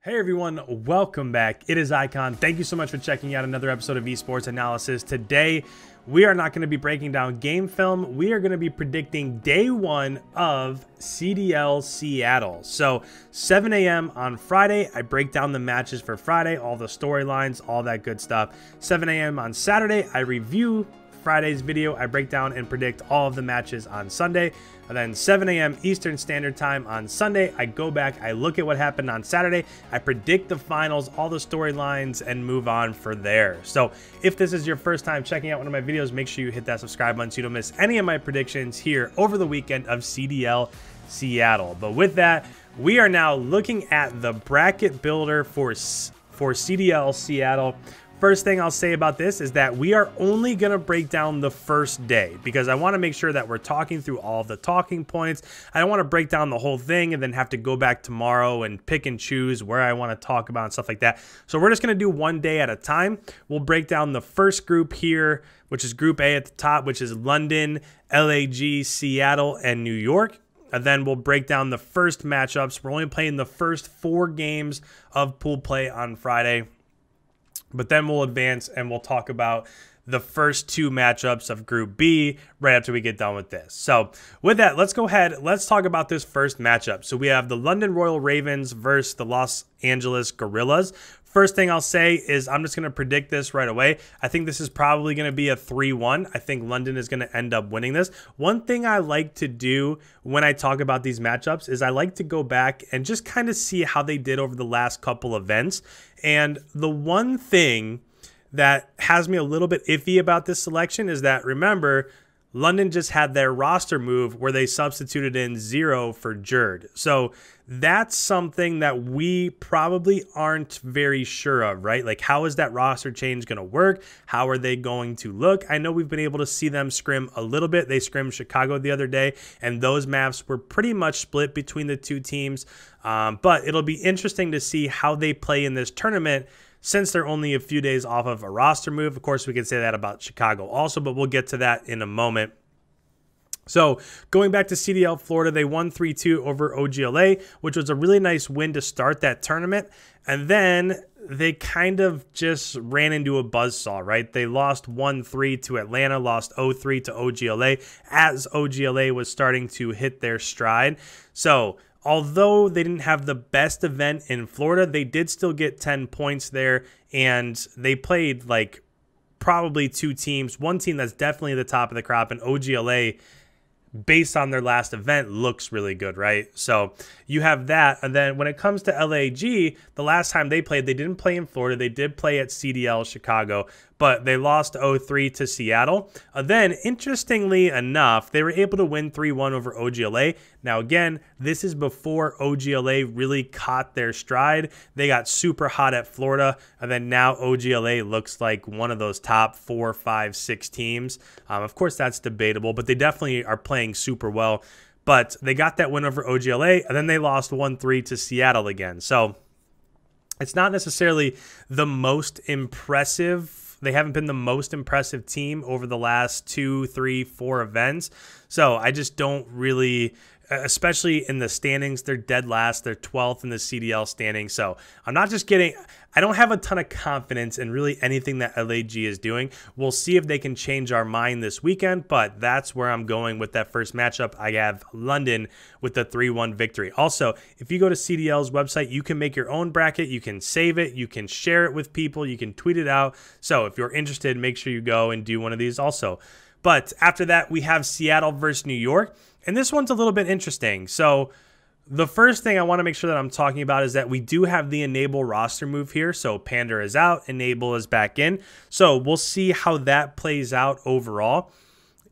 Hey everyone, welcome back. It is Icon. Thank you so much for checking out another episode of Esports Analysis. Today, we are not going to be breaking down game film. We are going to be predicting day one of CDL Seattle. So 7 a.m. on Friday, I break down the matches for Friday, all the storylines, all that good stuff. 7 a.m. on Saturday, I review Friday's video. I break down and predict all of the matches on Sunday. And then 7 a.m. Eastern Standard Time on Sunday, I go back, I look at what happened on Saturday, I predict the finals, all the storylines, and move on for there. So if this is your first time checking out one of my videos, make sure you hit that subscribe button so you don't miss any of my predictions here over the weekend of CDL Seattle. But with that, we are now looking at the bracket builder for CDL Seattle. First thing I'll say about this is that we are only going to break down the first day because I want to make sure that we're talking through all of the talking points. I don't want to break down the whole thing and then have to go back tomorrow and pick and choose where I want to talk about and stuff like that. So we're just going to do one day at a time. We'll break down the first group here, which is Group A at the top, which is London, LAG, Seattle, and New York. And then we'll break down the first matchups. We're only playing the first 4 games of pool play on Friday. But then we'll advance and we'll talk about the first 2 matchups of Group B right after we get done with this. So with that, let's go ahead. Let's talk about this first matchup. So we have the London Royal Ravens versus the Los Angeles Gorillas. First thing I'll say is I'm just going to predict this right away. I think this is probably going to be a 3-1. I think London is going to end up winning this. One thing I like to do when I talk about these matchups is I like to go back and just kind of see how they did over the last couple events. And the one thing that has me a little bit iffy about this selection is that, remember, London just had their roster move where they substituted in 0 for Jerd. So that's something that we probably aren't very sure of, right? Like, how is that roster change going to work? How are they going to look? I know we've been able to see them scrim a little bit. They scrimmed Chicago the other day, and those maps were pretty much split between the 2 teams. But it'll be interesting to see how they play in this tournament since they're only a few days off of a roster move. Of course, we could say that about Chicago also, but we'll get to that in a moment. So going back to CDL Florida, they won 3-2 over OGLA, which was a really nice win to start that tournament. And then they kind of just ran into a buzzsaw, right? They lost 1-3 to Atlanta, lost 0-3 to OGLA as OGLA was starting to hit their stride. So although they didn't have the best event in Florida, they did still get 10 points there, and they played like probably 2 teams. One team that's definitely at the top of the crop, and OGLA, based on their last event, looks really good, right? So you have that. And then when it comes to LAG, the last time they played, they didn't play in Florida. They did play at CDL Chicago, but they lost 0-3 to Seattle. Then, interestingly enough, they were able to win 3-1 over OGLA. Now, again, this is before OGLA really caught their stride. They got super hot at Florida, and then now OGLA looks like one of those top 4, 5, 6 teams. Of course, that's debatable, but they definitely are playing super well. But they got that win over OGLA, and then they lost 1-3 to Seattle again. So it's not necessarily the most impressive. They haven't been the most impressive team over the last 2, 3, 4 events. So I just don't really, especially in the standings, they're dead last. They're 12th in the CDL standings. So I'm not just getting, I don't have a ton of confidence in really anything that LAG is doing. We'll see if they can change our mind this weekend, but that's where I'm going with that first matchup. I have London with the 3-1 victory. Also, if you go to CDL's website, you can make your own bracket. You can save it. You can share it with people. You can tweet it out. So if you're interested, make sure you go and do one of these also. But after that, we have Seattle versus New York. And this one's a little bit interesting. So the first thing I want to make sure that I'm talking about is that we do have the enable roster move here. So Pander is out, enable is back in. So we'll see how that plays out overall.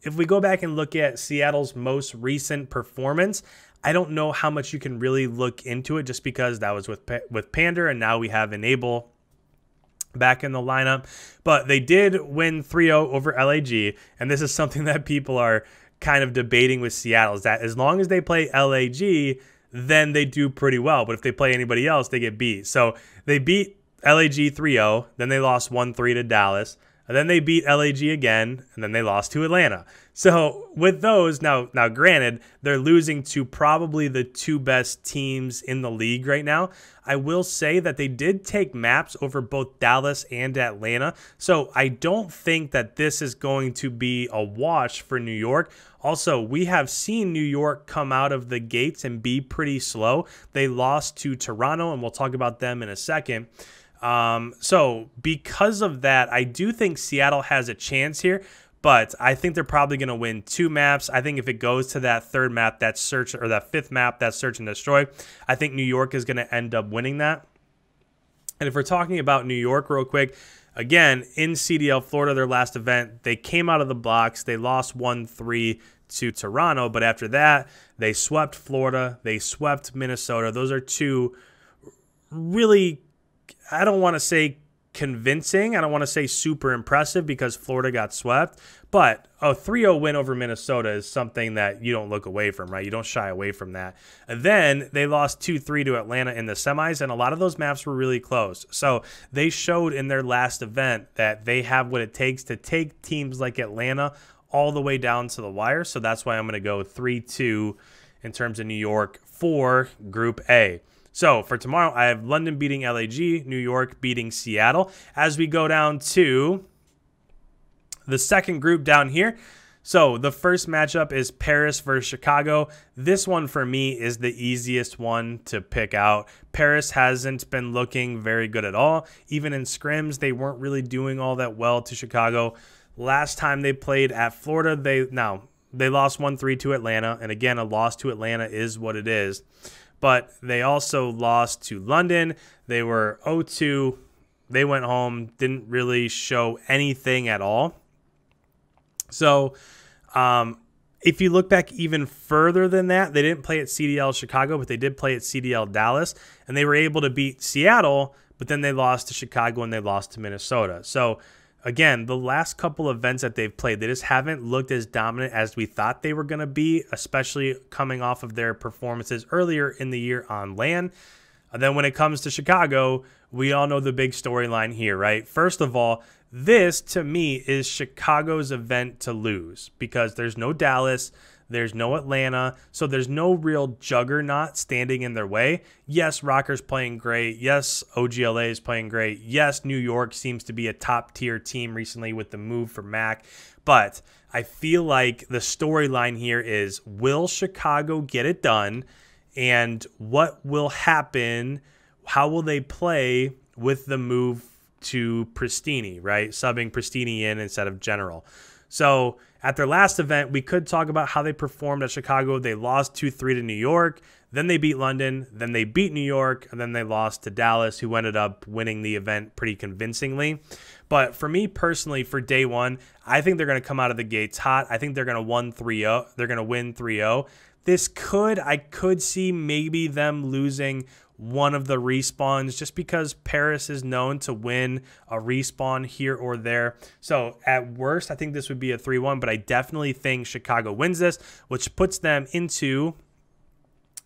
If we go back and look at Seattle's most recent performance, I don't know how much you can really look into it just because that was with Pander, and now we have enable back in the lineup. But they did win 3-0 over LAG, and this is something that people are kind of debating with Seattle, is that as long as they play LAG, then they do pretty well. But if they play anybody else, they get beat. So they beat LAG 3-0, then they lost 1-3 to Dallas, and then they beat LAG again, and then they lost to Atlanta. So with those, now granted, they're losing to probably the two best teams in the league right now. I will say that they did take maps over both Dallas and Atlanta. So I don't think that this is going to be a wash for New York. Also, we have seen New York come out of the gates and be pretty slow. They lost to Toronto, and we'll talk about them in a second. So because of that, I do think Seattle has a chance here, but I think they're probably going to win 2 maps. I think if it goes to that third map, that search, or that 5th map, that search and destroy, I think New York is going to end up winning that. And if we're talking about New York real quick, again, in CDL Florida, their last event, they came out of the blocks. They lost 1-3 to Toronto, but after that, they swept Florida. They swept Minnesota. Those are 2 really, I don't want to say convincing. I don't want to say super impressive because Florida got swept, but a 3-0 win over Minnesota is something that you don't look away from, right? You don't shy away from that. And then they lost 2-3 to Atlanta in the semis, and a lot of those maps were really close. So they showed in their last event that they have what it takes to take teams like Atlanta all the way down to the wire. So that's why I'm going to go 3-2 in terms of New York for Group A. So for tomorrow, I have London beating LAG, New York beating Seattle. As we go down to the second group down here, so the first matchup is Paris versus Chicago. This one for me is the easiest one to pick out. Paris hasn't been looking very good at all. Even in scrims, they weren't really doing all that well to Chicago. Last time they played at Florida, they lost 1-3 to Atlanta. And again, a loss to Atlanta is what it is. But they also lost to London. They were 0-2. They went home, didn't really show anything at all. So if you look back even further than that, they didn't play at CDL Chicago, but they did play at CDL Dallas. And they were able to beat Seattle, but then they lost to Chicago and they lost to Minnesota. So again, the last couple events that they've played, they just haven't looked as dominant as we thought they were going to be, especially coming off of their performances earlier in the year on LAN. And then when it comes to Chicago, we all know the big storyline here, right? First of all, this, to me, is Chicago's event to lose because there's no Dallas, there's no Atlanta, so there's no real juggernaut standing in their way. Yes, Rocker's playing great. Yes, OGLA is playing great. Yes, New York seems to be a top-tier team recently with the move for Mac. But I feel like the storyline here is, will Chicago get it done? And what will happen? How will they play with the move to Pristini, right? Subbing Pristini in instead of General. So at their last event, we could talk about how they performed at Chicago. They lost 2-3 to New York. Then they beat London. Then they beat New York. And then they lost to Dallas, who ended up winning the event pretty convincingly. But for me personally, for day one, I think they're going to come out of the gates hot. I think they're going to win 3-0. They're going to win 3-0. I could see maybe them losing one of the respawns just because Paris is known to win a respawn here or there. So at worst, I think this would be a 3-1, but I definitely think Chicago wins this, which puts them into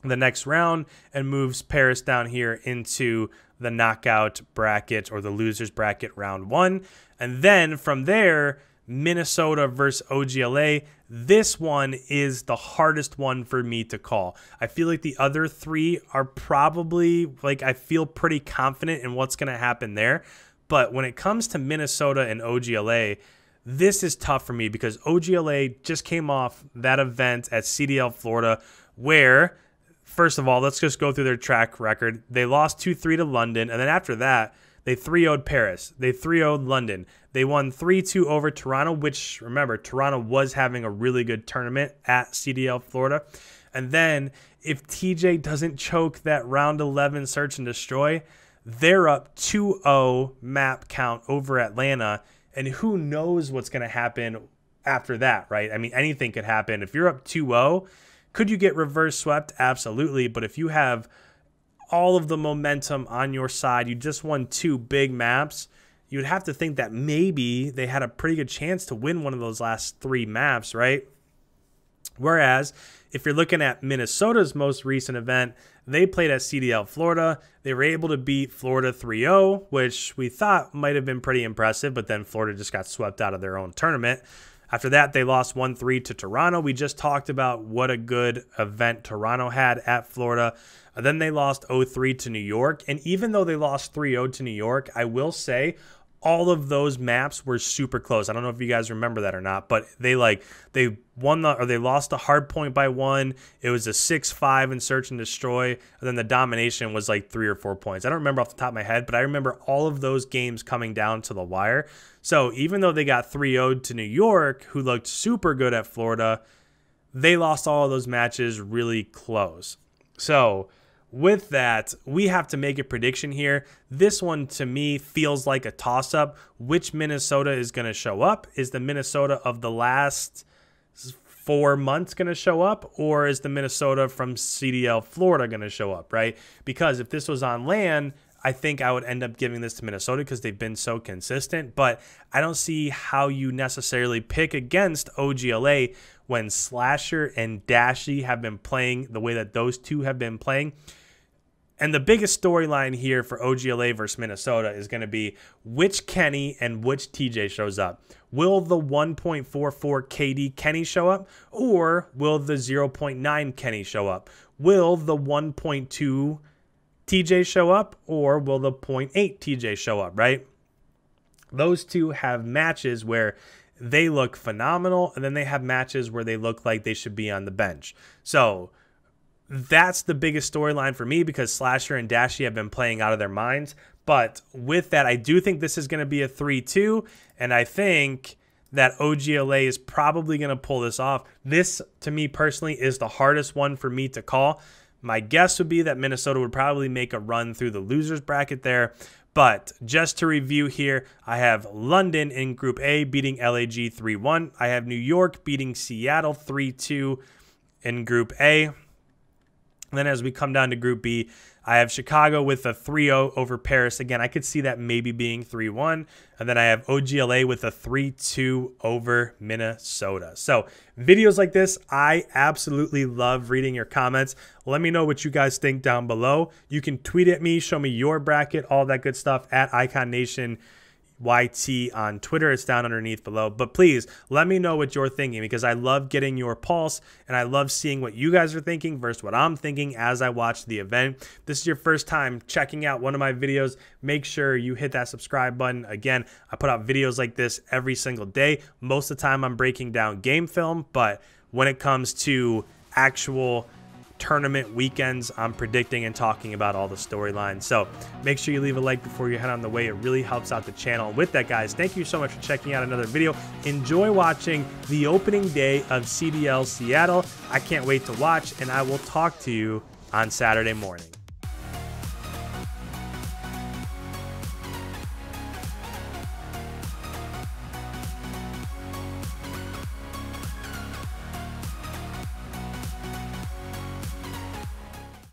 the next round and moves Paris down here into the knockout bracket or the losers bracket round 1. And then from there, Minnesota versus OGLA. This one is the hardest one for me to call. I feel like the other 3 are probably, I feel pretty confident in what's going to happen there. But when it comes to Minnesota and OGLA, this is tough for me because OGLA just came off that event at CDL Florida where, first of all, let's just go through their track record. They lost 2-3 to London, and then after that, they 3-0'd Paris. They 3-0'd London. They won 3-2 over Toronto, which, remember, Toronto was having a really good tournament at CDL Florida. And then if TJ doesn't choke that round 11 search and destroy, they're up 2-0 map count over Atlanta. And who knows what's going to happen after that, right? I mean, anything could happen. If you're up 2-0, could you get reverse swept? Absolutely. But if you have all of the momentum on your side, you just won 2 big maps, you would have to think that maybe they had a pretty good chance to win one of those last 3 maps, right? Whereas if you're looking at Minnesota's most recent event, They played at CDL Florida. They were able to beat Florida 3-0, which we thought might have been pretty impressive, but then Florida just got swept out of their own tournament. After that, they lost 1-3 to Toronto. We just talked about what a good event Toronto had at Florida. Then they lost 0-3 to New York. And even though they lost 3-0 to New York, I will say all of those maps were super close. I don't know if you guys remember that or not, but they lost the hard point by 1. It was a 6-5 in search and destroy, and then the domination was like 3 or 4 points. I don't remember off the top of my head, but I remember all of those games coming down to the wire. So even though they got 3-0'd to New York, who looked super good at Florida, they lost all of those matches really close. So with that, we have to make a prediction here. This one, to me, feels like a toss-up. Which Minnesota is going to show up? Is the Minnesota of the last 4 months going to show up? Or is the Minnesota from CDL Florida going to show up, right? Because if this was on land, I think I would end up giving this to Minnesota because they've been so consistent. But I don't see how you necessarily pick against OGLA when Slasher and Dashy have been playing the way that those two have been playing. And the biggest storyline here for OGLA versus Minnesota is going to be which Kenny and which TJ shows up. Will the 1.44 KD Kenny show up, or will the 0.9 Kenny show up? Will the 1.2 TJ show up, or will the 0.8 TJ show up, right? Those two have matches where they look phenomenal, and then they have matches where they look like they should be on the bench. So that's the biggest storyline for me because Slasher and Dashy have been playing out of their minds. But with that, I do think this is going to be a 3-2, and I think that OGLA is probably going to pull this off. This, to me personally, is the hardest one for me to call. My guess would be that Minnesota would probably make a run through the losers bracket there. But just to review here, I have London in Group A beating LAG 3-1. I have New York beating Seattle 3-2 in Group A. And then as we come down to Group B, I have Chicago with a 3-0 over Paris. Again, I could see that maybe being 3-1. And then I have OGLA with a 3-2 over Minnesota. So videos like this, I absolutely love reading your comments. Let me know what you guys think down below. You can tweet at me, show me your bracket, all that good stuff at IconNationYT on Twitter. It's down underneath below. But please let me know what you're thinking because I love getting your pulse and I love seeing what you guys are thinking versus what I'm thinking as I watch the event. If this is your first time checking out one of my videos, make sure you hit that subscribe button. Again, I put out videos like this every single day. Most of the time I'm breaking down game film, but when it comes to actual tournament weekends, I'm predicting and talking about all the storylines. So make sure you leave a like before you head on the way. It really helps out the channel. With that, guys, thank you so much for checking out another video. Enjoy watching the opening day of CDL Seattle. I can't wait to watch, and I will talk to you on Saturday morning.